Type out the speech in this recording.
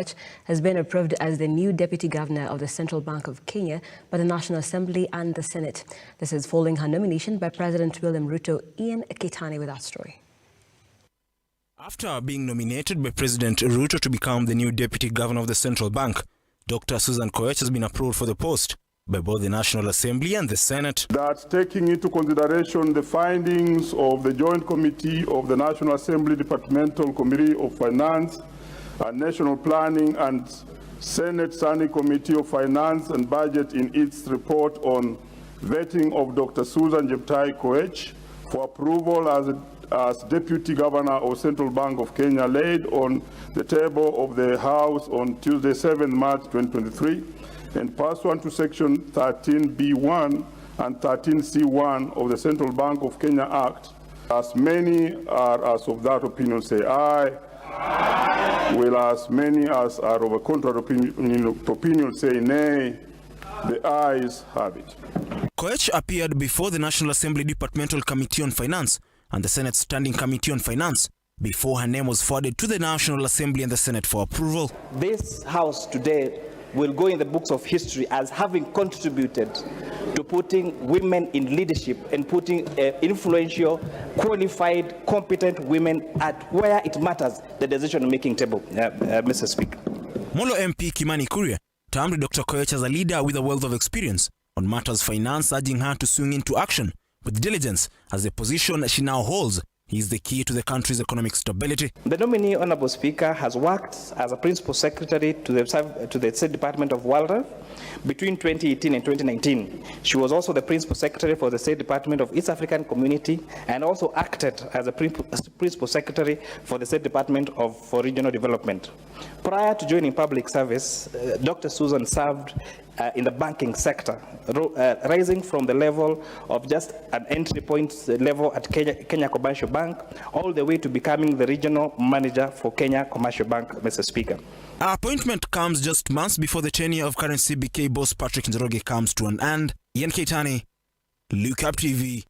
Koech has been approved as the new Deputy Governor of the Central Bank of Kenya by the National Assembly and the Senate. This is following her nomination by President William Ruto. Ian Keitani with that story. After being nominated by President Ruto to become the new Deputy Governor of the Central Bank, Dr. Susan Koech has been approved for the post by both the National Assembly and the Senate. That taking into consideration the findings of the Joint Committee of the National Assembly Departmental Committee of Finance and National Planning and Senate Standing Committee of Finance and Budget in its report on vetting of Dr. Susan Koech for approval as Deputy Governor of Central Bank of Kenya laid on the table of the House on Tuesday, 7 March 2023, and pursuant to Section 13B1 and 13C1 of the Central Bank of Kenya Act. As many are as of that opinion say aye. Aye. Will as many as are of a contrary opinion say nay. The ayes have it. Koech appeared before the National Assembly Departmental Committee on Finance and the Senate Standing Committee on Finance before her name was forwarded to the National Assembly and the Senate for approval. This House today will go in the books of history as having contributed to putting women in leadership and putting influential, qualified, competent women at where it matters, the decision-making table, Mr. Speaker. Molo MP Kimani Kuria termed Dr. Koech as a leader with a wealth of experience on matters finance, urging her to swing into action with diligence as the position she now holds is the key to the country's economic stability. The nominee, Honorable Speaker, has worked as a Principal Secretary to the State Department of Wildlife between 2018 and 2019. She was also the Principal Secretary for the State Department of East African Community and also acted as a Principal Secretary for the State Department for Regional Development. Prior to joining public service, Dr. Susan served in the banking sector, rising from the level of just an entry point level at Kenya Commercial Bank all the way to becoming the regional manager for Kenya Commercial Bank, Mr. Speaker. Our appointment comes just months before the tenure of current CBK boss Patrick Njoroge comes to an end. Ian Keitani, Look Up TV.